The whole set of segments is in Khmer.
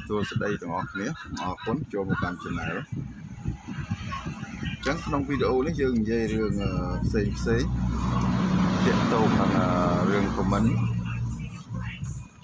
ទស្សដីទាំងអស់គ្នាអរគុណចូលមកកាន់ channel ចឹងក្នុងវីដេអូនេះយើងនិយាយរឿងផ្សេងទាក់ទងនឹងរឿង comment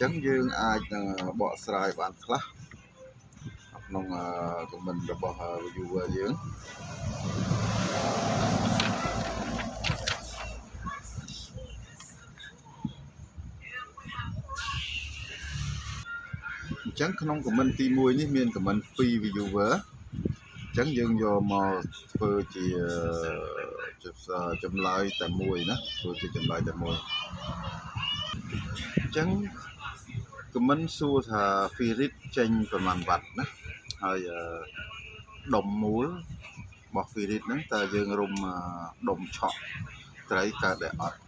ចឹងយើងអាចនឹងបកស្រាយបានខ្លះក្នុង comment របស់ viewer យើងអញ្ចឹងក្នុង comment ទី1នេះមាន comment 2 viewer អញ្ចឹងយើងយកមកធ្វើជាចម្លើយតែមួយណាធ្វើជាចម្លើយតែមួយអញ្ចឹង comment សួរថា Firit ចេញប្រមាណវ៉ាត់ណាហើយដុំមូលរបស់ Firit ហ្នឹងតើយើងរុំដុំឆក់ត្រីកើតដែរអត់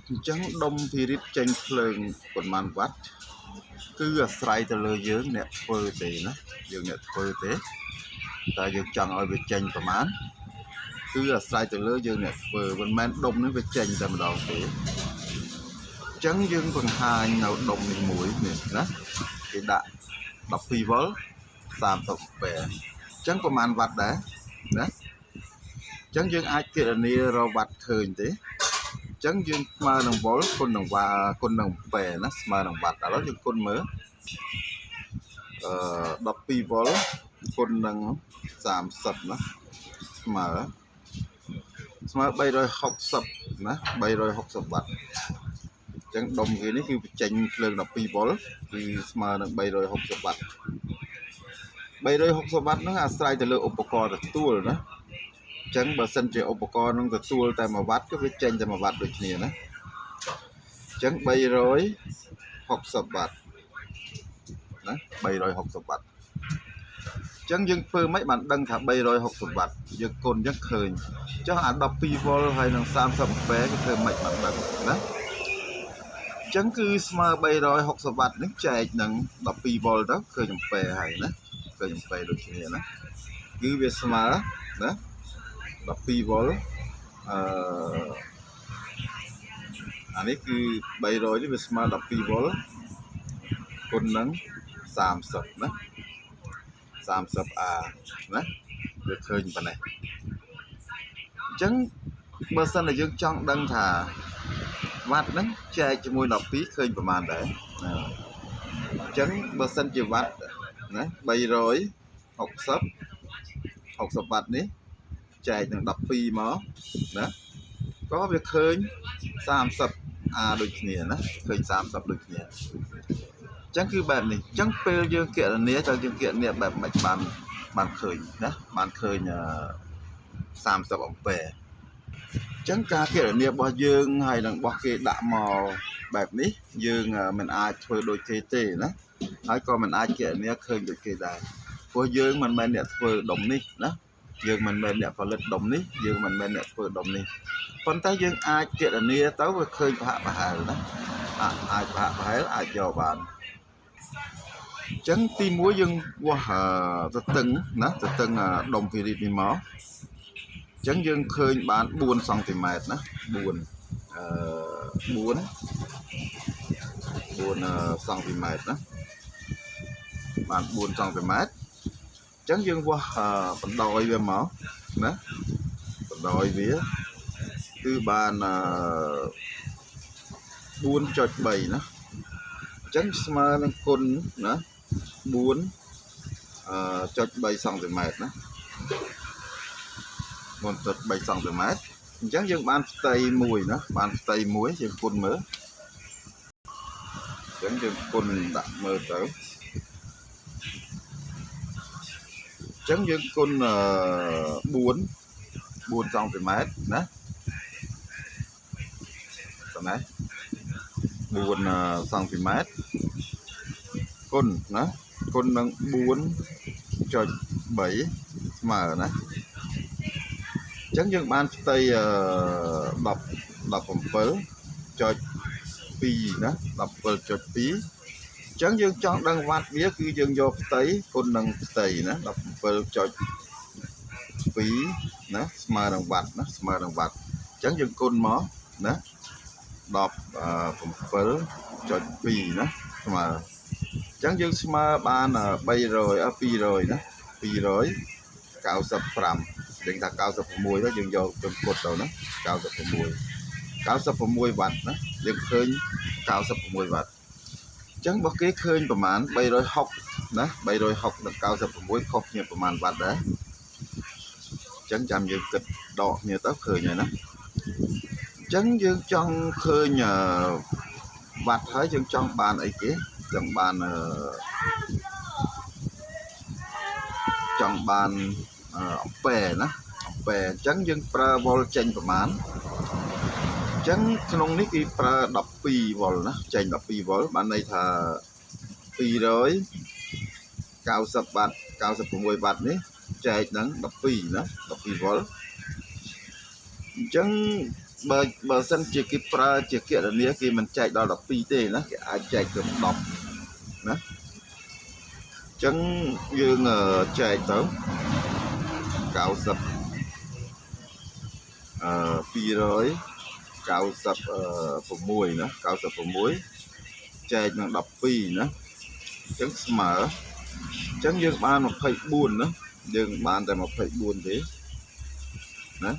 អញ្ចឹងដុំ Firit ចេញភ្លើងប្រមាណវ៉ាត់គឺអាស្រ័យទៅលើយើងអ្នកធ្វើទេណាយើងអ្នកធ្វើទេតែយើងចង់ឲ្យវាចេញប្រមាណគឺអាស្រ័យទៅលើយើងអ្នកធ្វើមិនមែនដុំនេះវាចេញតែម្ដងទេអញ្ចឹងយើងបង្ហាញនៅដុំនេះមួយនេះណាគេដាក់12 វ៉ុល30 អាំពែអញ្ចឹងប្រមាណវ៉ាត់ដែរណាអញ្ចឹងយើងអាចគណនារកវ៉ាត់ឃើញទេអញ្ចឹងយើងស្មើនឹងវ៉ុលគុណនឹងគុណនឹងអាំពែណាស្មើនឹងវ៉ាត់ឥឡូវយើងគុណមើល12 វ៉ុលគុណនឹង30ណាស្មើ360ណា360 វ៉ាត់អញ្ចឹងដុំគេនេះគឺបញ្ចេញភ្លើង12 វ៉ុលគឺស្មើនឹង360 វ៉ាត់360 វ៉ាត់ហ្នឹងអាស្រ័យទៅលើឧបករណ៍ទទួលណាអញ្ចឹងបើសិនជាឧបករណ៍នឹងទទួលតែ1 វ៉ាត់គឺវាចេញតែ1 វ៉ាត់ដូចគ្នាណាអញ្ចឹង360 វ៉ាត់ណា360 វ៉ាត់អញ្ចឹងយើងធ្វើមិនបានដឹងថា360 វ៉ាត់យើងគុណអញ្ចឹងឃើញចុះអា12 វ៉ុលហើយនឹង30 អាំពែគឺធ្វើមិនបានដឹងណាអញ្ចឹងគឺស្មើ360 វ៉ាត់នេះចែកនឹង12 វ៉ុលទៅឃើញអាំពែហើយណាឃើញអាំពែដូចគ្នាណាគឺវាស្មើណា12 វ៉ុលអានេះគឺ300នេះវាស្មើ12 វ៉ុលគុណនឹង30ណា30 អាណាវាឃើញប៉ុណ្ណេះអញ្ចឹងបើសិនតែយើងចង់ដឹងថាវ៉ាត់ហ្នឹងចែកជាមួយ12ឃើញប្រមាណដែរអញ្ចឹងបើសិនជាវ៉ាត់ណា360 60 វ៉ាត់នេះចែកនឹង12មកណាក៏វាឃើញ30 អាដូចគ្នាណាឃើញ30ដូចគ្នាអញ្ចឹងគឺបែបនេះអញ្ចឹងពេលយើងគណនាតើយើងគណនាបែបមិនបានឃើញណាបានឃើញ30 អាំពែអញ្ចឹងការគណនារបស់យើងហើយនឹងរបស់គេដាក់មកបែបនេះយើងមិនអាចធ្វើដូចគេទេណាហើយក៏មិនអាចគណនាឃើញដូចគេដែរព្រោះយើងមិនមែនអ្នកធ្វើដុំនេះណាយើងមិនមែនអ្នកផលិតដុំនេះយើងមិនមែនអ្នកធ្វើដុំនេះប៉ុន្តែយើងអាចគណនាទៅវាឃើញប្រហាក់ប្រហែលណាអាចប្រហាក់ប្រហែលអាចយកបានអញ្ចឹងទី1យើងវាស់ទៅតឹងណាទៅតឹងដុំ Firit នេះមកអញ្ចឹងយើងឃើញបាន4 សង់ទីម៉ែត្រណា4 សង់ទីម៉ែត្រណាបាន4 សង់ទីម៉ែត្រអញ្ចឹងយើងវាស់បណ្ដោយវាមកណាបណ្ដោយវាគឺបាន4.3 ណាអញ្ចឹងស្មើនឹងគុណណា4.3 សង់ទីម៉ែត្រណា4.3 សង់ទីម៉ែត្រអញ្ចឹងយើងបានផ្ទៃមួយណាបានផ្ទៃមួយយើងគុណមើលអញ្ចឹងយើងគុណដាក់មើលទៅអញ្ចឹងយើងគុណ4 សង់ទីម៉ែត្រណាប៉ុណ្ណេះ4 សង់ទីម៉ែត្រគុណណាគុណនឹង 4.3 ស្មើណាអញ្ចឹងយើងបានផ្ទៃ17.2ណា17.2អញ្ចឹងយើងចង់ដឹងវ៉ាត់វាគឺយើងយកផ្ទៃគុណនឹងផ្ទៃណា17.2ណាស្មើនឹងវ៉ាត់ណាស្មើនឹងវ៉ាត់អញ្ចឹងយើងគុណមកណា17.2ណា ស្មើចឹងយើងស្មើបាន300ណា295យើងថា96ទៅយើងយកទៅគត់ទៅណា96វ៉ាត់ណាយើងឃើញ96វ៉ាត់ចឹងរបស់គេឃើញប្រមាណ360ណា360ដល់96ខុសគ្នាប្រមាណវ៉ាត់ដែរចឹងចាំយើងគិតដកគ្នាទៅឃើញហើយណាចឹងយើងចង់ឃើញវ៉ាត់ហើយយើងចង់បានអីគេចង់បានអំពែណាអំពែអញ្ចឹងយើងប្រើវ៉ុលចេញប្រមាណអញ្ចឹងក្នុងនេះគេប្រើ12វ៉ុលណាចេញ12វ៉ុលបានន័យថា290វ៉ាត់96វ៉ាត់នេះចែកនឹង12ណា12វ៉ុលអញ្ចឹងបើសិនជាគេប្រើជាគណនាគេមិនចែកដល់12ទេណាគេអាចចែកទៅ10ណាអញ្ចឹងយើងចែកទៅ90 296ណា96ចែកនឹង12ណាអញ្ចឹងស្មើអញ្ចឹងយើងបាន24ណាយើងបានតែ24ទេណា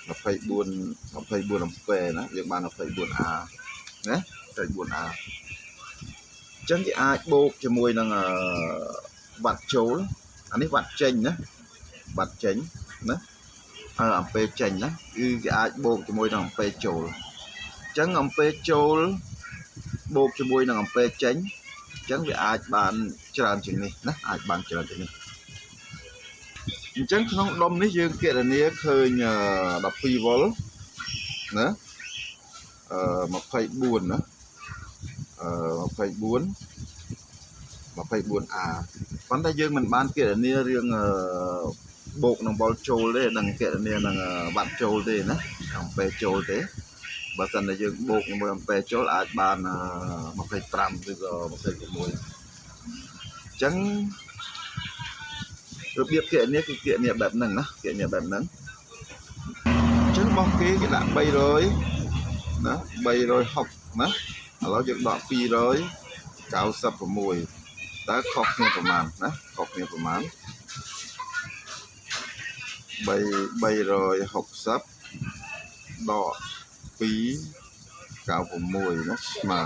24អំពែណាយើងបាន 24A ណា 24A អញ្ចឹងគេអាចបូកជាមួយនឹងវ៉ាត់ចូលអានេះវ៉ាត់ចេញណាវ៉ាត់ចេញណាអំពែចេញណាគឺគេអាចបូកជាមួយនឹងអំពែចូលអញ្ចឹងអំពែចូលបូកជាមួយនឹងអំពែចេញអញ្ចឹងវាអាចបានច្រើនជាងនេះណាអាចបានច្រើនជាងនេះអញ្ចឹងក្នុងដុំនេះយើងគណនាឃើញ12វ៉ុលណា24ណា24A ប៉ុន្តែយើងមិនបានគណនារឿងបូកនឹងវ៉ុលចូលទេនឹងគណនានឹងវ៉ាត់ចូលទេណាអំពែចូលទេបើសិនតែយើងបូកជាមួយអំពែចូលអាចបាន25ឬក៏26អញ្ចឹងរបៀបគណនាគឺគណនាបែបហ្នឹងណាគណនាបែបហ្នឹងអញ្ចឹងរបស់គេដាក់300ណា360ណាឥឡូវយើងដក296តើខុសគ្នាប្រមាណណាខុសគ្នាប្រមាណ360ដក296ណាស្មើអ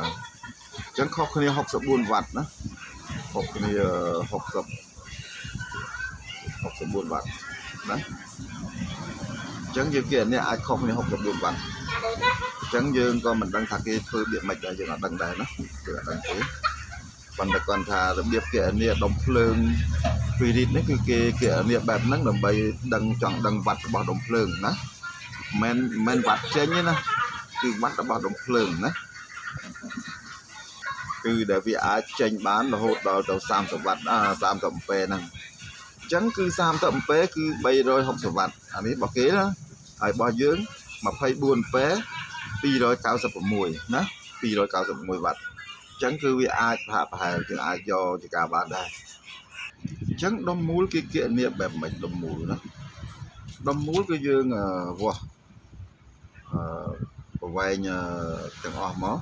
ញ្ចឹងខុសគ្នា64វ៉ាត់ណាខុសគ្នា64វ៉ាត់ណាអញ្ចឹងយើងគេនេះអាចខុសគ្នា64វ៉ាត់អញ្ចឹងយើងក៏មិនដឹងថាគេធ្វើរបៀបម៉េចដែរយើងអត់ដឹងដែរណាគឺអត់ដឹងទេប៉ុន្តែគាត់ថារបៀបគេនេះដុំភ្លើងពីរីតនេះគឺគេនេះបែបហ្នឹងដើម្បីចង់ដឹងវ៉ាត់របស់ដុំភ្លើងណាមិនវ៉ាត់ចេញទេណាគឺវ៉ាត់របស់ដុំភ្លើងណាគឺដែលវាអាចចេញបានរហូតដល់ទៅ30វ៉ាត់30អំពែហ្នឹងអញ្ចឹងគឺ30អំពែគឺ360វ៉ាត់អានេះរបស់គេណាហើយរបស់យើង24អំពែ296ណា296វ៉ាត់អញ្ចឹងគឺវាអាចប្រហែលយើងអាចយកជាការបានដែរអញ្ចឹងដុំមូលគេគណនាបែបម៉េចដុំមូលណាដុំមូលគឺយើងវាស់ប្រវែងទាំងអស់មក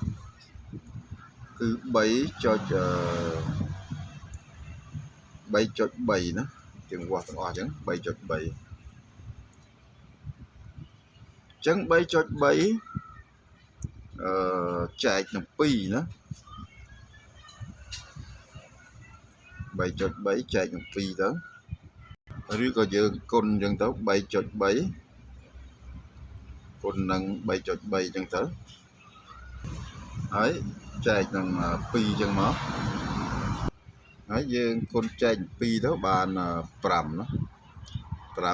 គឺ3.3ណាយើងវាស់ទាំងអស់អញ្ចឹង3.3អញ្ចឹង3.3ចែកនឹង2ណា3.3ចែកនឹង2ទៅឬក៏យើងគុណអញ្ចឹងទៅ3.3គុណនឹង3.3អញ្ចឹងទៅហើយចែកនឹង2អញ្ចឹងមកហើយយើងគុណចែក2ទៅបាន5ណា5.40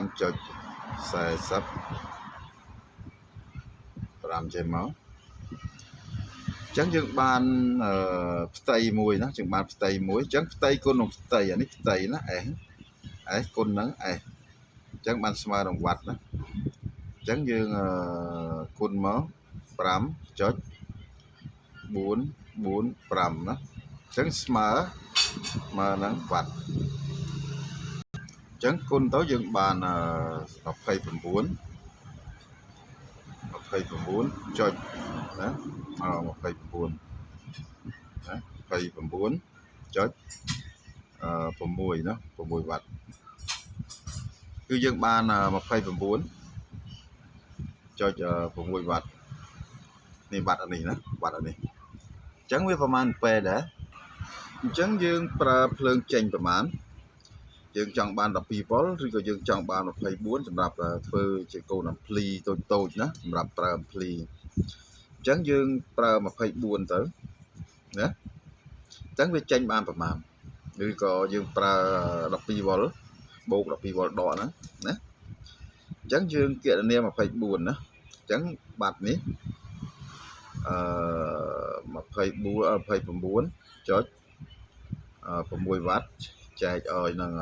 5ចេញមកអញ្ចឹងយើងបានផ្ទៃមួយណាយើងបានផ្ទៃមួយអញ្ចឹងផ្ទៃគុណនឹងផ្ទៃអានេះផ្ទៃណាS គុណនឹង S អញ្ចឹងបានស្មើនឹងវ៉ាត់ណាអញ្ចឹងយើងគុណមក5.445ណាអញ្ចឹងស្មើនឹងវ៉ាត់អញ្ចឹងគុណទៅយើងបាន29ចុចណា29ណា ណា6វ៉ាត់គឺយើងបាន29.6វ៉ាត់នេះវ៉ាត់អានេះណាវ៉ាត់អានេះអញ្ចឹងវាប្រហែលពេលដែរអញ្ចឹងយើងប្រើភ្លើងចេញប្រហែលយើងចង់បាន12វ៉ុលឬក៏យើងចង់បាន24សម្រាប់ធ្វើជាកូនអាំភ្លីតូចៗណាសម្រាប់ប្រើអាំភ្លីអញ្ចឹងយើងប្រើ24ទៅណាអញ្ចឹងវាចេញបានប្រហែលឬក៏យើងប្រើ12វ៉ុលបូក12វ៉ុលដកហ្នឹងណាអញ្ចឹងយើងគណនា24ណាអញ្ចឹងបាត់នេះ29.6វ៉ាត់ចែកឲ្យនឹង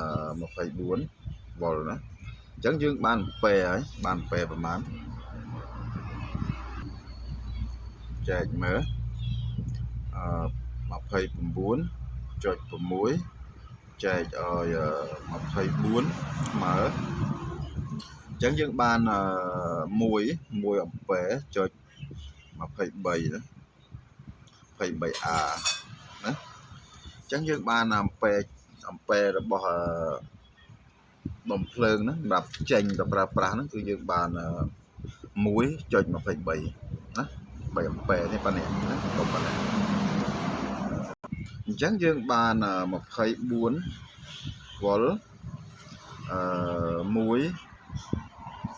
24វ៉ុលណាអញ្ចឹងយើងបានពេលហើយបានពេលប្រហែលចែកមើល29.6ចែកឲ្យ24មើលអញ្ចឹងយើងបាន1អំពែចុច23ណា 23A ណាអញ្ចឹងយើងបានអំពែរបស់ដុំភ្លើងហ្នឹងសម្រាប់ចេញទៅប្រើប្រាស់ហ្នឹងគឺយើងបាន1.23ណា3អំពែនេះប៉ុណ្ណេះណាដុំប៉ុណ្ណេះអញ្ចឹងយើងបាន24វ៉ុល1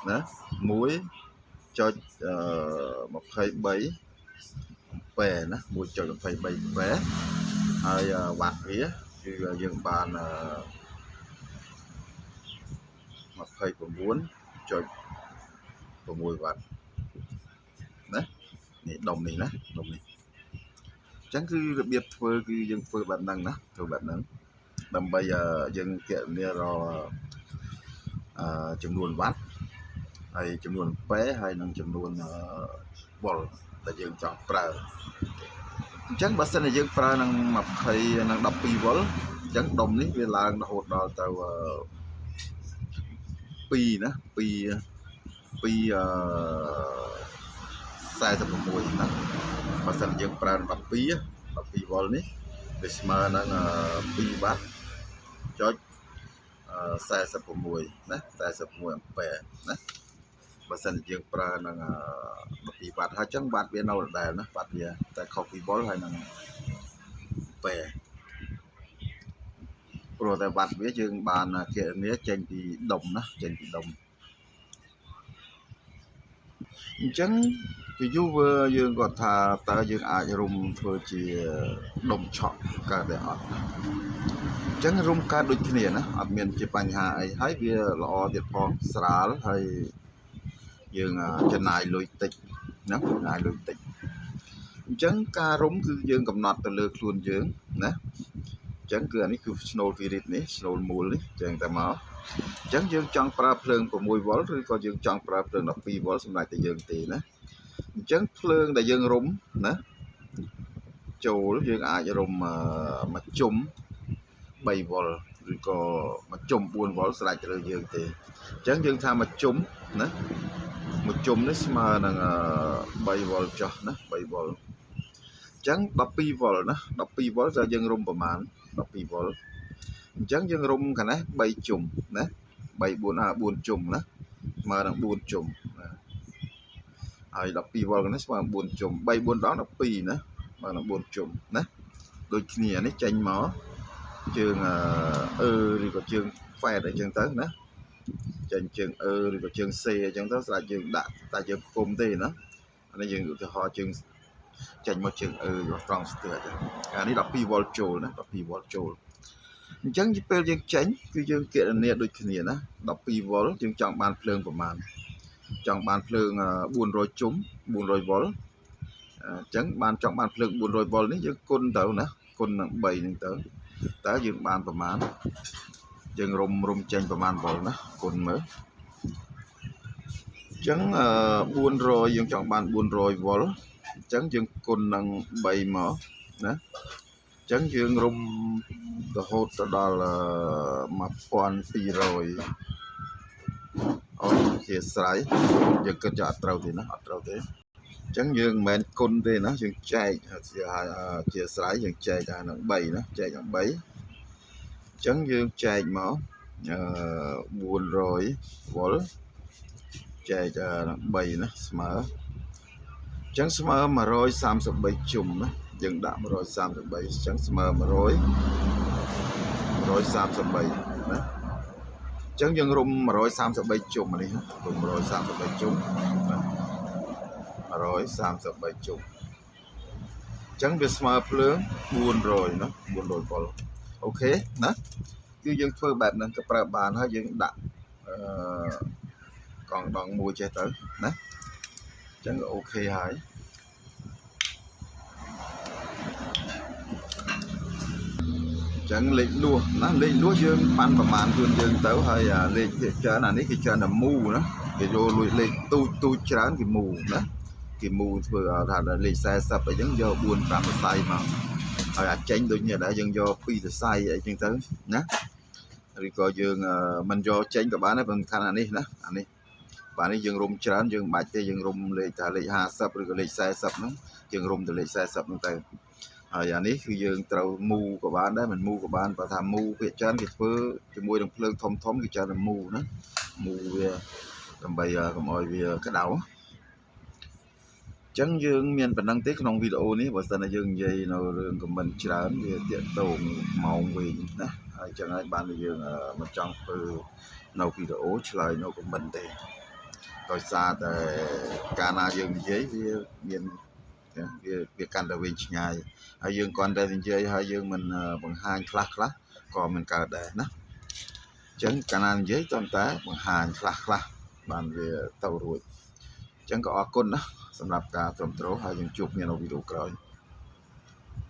ណា1.23ប៉ែណា1.23ប៉ែហើយវ៉ាត់វាគឺយើងបាន29.6វ៉ាត់ណានេះដុំនេះណាដុំនេះអញ្ចឹងគឺរបៀបធ្វើគឺយើងធ្វើបែបហ្នឹងណាធ្វើបែបហ្នឹងដើម្បីយើងគណនារចំនួនវ៉ាត់ហើយចំនួនប៉ែហើយនិងចំនួនវ៉ុលដែលយើងចង់ប្រើអញ្ចឹងបើសិនជាយើងប្រើនឹង20និង12វ៉ុលអញ្ចឹងដុំនេះវាឡើងរហូតដល់ទៅ2ណា2 46ណាបើសិនយើងប្រើ12វ៉ុលនេះវាស្មើនឹង2វ៉ាត់ចុច46ណា46អំពែណាបើសិនជាយើងប្រើនឹង12វ៉ាត់ហើយអញ្ចឹងវ៉ាត់វានៅដដែលណាវ៉ាត់វាតែខុសពីវ៉ុលហើយនឹងពែព្រោះតែវ៉ាត់វាយើងបានគណនាចេញពីដុំណាចេញពីដុំអញ្ចឹងពីយូរយើងគាត់ថាតើយើងអាចរុំធ្វើជាដុំឆក់កើតតែអត់អញ្ចឹងរុំកើតដូចគ្នាណាអត់មានជាបញ្ហាអីហើយវាល្អទៀតផងស្រាលហើយយើងចំណាយលុយតិចណាចំណាយលុយតិចអញ្ចឹងការរុំគឺយើងកំណត់ទៅលើខ្លួនយើងណាអញ្ចឹងគឺអានេះគឺស្នូលវីរីតនេះស្នូលមូលនេះអញ្ចឹងតែមកអញ្ចឹងយើងចង់ប្រើភ្លើង6វ៉ុលឬក៏យើងចង់ប្រើភ្លើង12វ៉ុលសម្រាប់តែយើងទេណាអញ្ចឹងភ្លើងដែលយើងរុំណាចូលយើងអាចរុំមួយជុំ3វ៉ុលឬក៏មួយជុំ4វ៉ុលស្រេចទៅលើយើងទេអញ្ចឹងយើងថាមួយជុំណាមួយជុំនេះស្មើនឹង3វ៉ុលចុះណា3វ៉ុលអញ្ចឹង12វ៉ុលណា12វ៉ុលតើយើងរុំប្រមាណ12វ៉ុលអញ្ចឹងយើងរុំកណេះ3ជុំណា4ជុំណាស្មើនឹង4ជុំណាហើយ12វ៉ុលនេះស្មើនឹង4ជុំ3 4ដង12ណាស្មើនឹង4ជុំណាដូចគ្នានេះចេញមកជើងឬក៏ជើងហ្វែតអីចឹងទៅណាចេញជើងឬក៏ជើងសេអញ្ចឹងទៅស្រាប់យើងដាក់តែយើងគុំទេណាអានេះយើងឧទាហរណ៍ជើងចេញមកជើងរបស់ត្រង់ស្ទើរអញ្ចឹងអានេះ12វ៉ុលចូលណា12វ៉ុលចូលអញ្ចឹងពេលយើងចេញគឺយើងគណនាដូចគ្នាណា12វ៉ុលយើងចង់បានភ្លើងប្រមាណចង់បានភ្លើង400ជុំ400វ៉ុលអញ្ចឹងបានចង់បានភ្លើង400វ៉ុលនេះយើងគុណទៅណាគុណនឹង3ហ្នឹងទៅតើយើងបានប្រមាណយើងរុំចេញប្រមាណវ៉ុលណាគុណមើលអញ្ចឹង400យើងចង់បាន400វ៉ុលអញ្ចឹងយើងគុណនឹង3មកណាអញ្ចឹងយើងរុំរហូតទៅដល់1200អូជាស្រ័យយើងគិតថាអត់ត្រូវទេណាអត់ត្រូវទេ ចឹងយើងមិនមែនគុណទេណាយើងចែកជាស្រ័យយើងចែកថានឹង3ណាចែកនឹង3ចឹងយើងចែកមក400 វ៉ុលចែកនឹង3ណាស្មើចឹងស្មើ133ជុំណាយើងដាក់133ចឹងស្មើ133ណាចឹងយើងរុំ133ជុំនេះរុំ133ជុំណា133ជុំចឹងវាស្មើភ្លើង400ណា400 វ៉ុលអូខេណាគឺយើងធ្វើបែបហ្នឹងក៏ប្រើបានហើយយើងដាក់កងដងមួយចេះទៅណាចឹងអូខេហើយចឹងលេខលួសណាលេខលួសយើងប៉ាន់ប្រមាណខ្លួនយើងទៅហើយលេខច្រើនអានេះគេច្រើនតែមូណាគេយកលួចលេខទូចច្រើនគេមូណាគេមូធ្វើថាលេខ40អីចឹងយក4 5សរសៃមកហើយអាចចេញដូចនេះដែរយើងយក2សរសៃអីចឹងទៅណាឬក៏យើងមិនយកចេញក៏បានដែរបើខាងអានេះណាអានេះបាទនេះយើងរុំច្រើនយើងមិនបាច់ទេយើងរុំលេខថាលេខ50ឬក៏លេខ40ហ្នឹងយើងរុំទៅលេខ40ហ្នឹងទៅហើយអានេះគឺយើងត្រូវមូក៏បានដែរមិនមូក៏បានបើថាមូវាច្រើនគេធ្វើជាមួយនឹងភ្លើងធំគេច្រើនតែមូណាមូវាដើម្បីកុំឲ្យវាក្តៅចឹងយើងមានប៉ុណ្ណឹងទេក្នុងវីដេអូនេះបើសិនតែយើងនិយាយនៅរឿងខមមិនច្រើនវាទាក់ទងម៉ោងវិញណាហើយចឹងហើយបានយើងមិនចង់ធ្វើនៅវីដេអូឆ្លើយនៅខមមិនទេដោយសារតែកាលណាយើងនិយាយវាមានវាកាន់តែវិញឆ្ងាយហើយយើងគ្រាន់តែនិយាយហើយយើងមិនបង្ហាញខ្លះក៏មិនកើតដែរណាអញ្ចឹងកាលណានិយាយត្រឹមតែបង្ហាញខ្លះបានវាទៅរួចអញ្ចឹងក៏អរគុណណាសម្រាប់ការគ្រប់គ្រងហើយយើងជួបគ្នានៅវីដេអូក្រោយ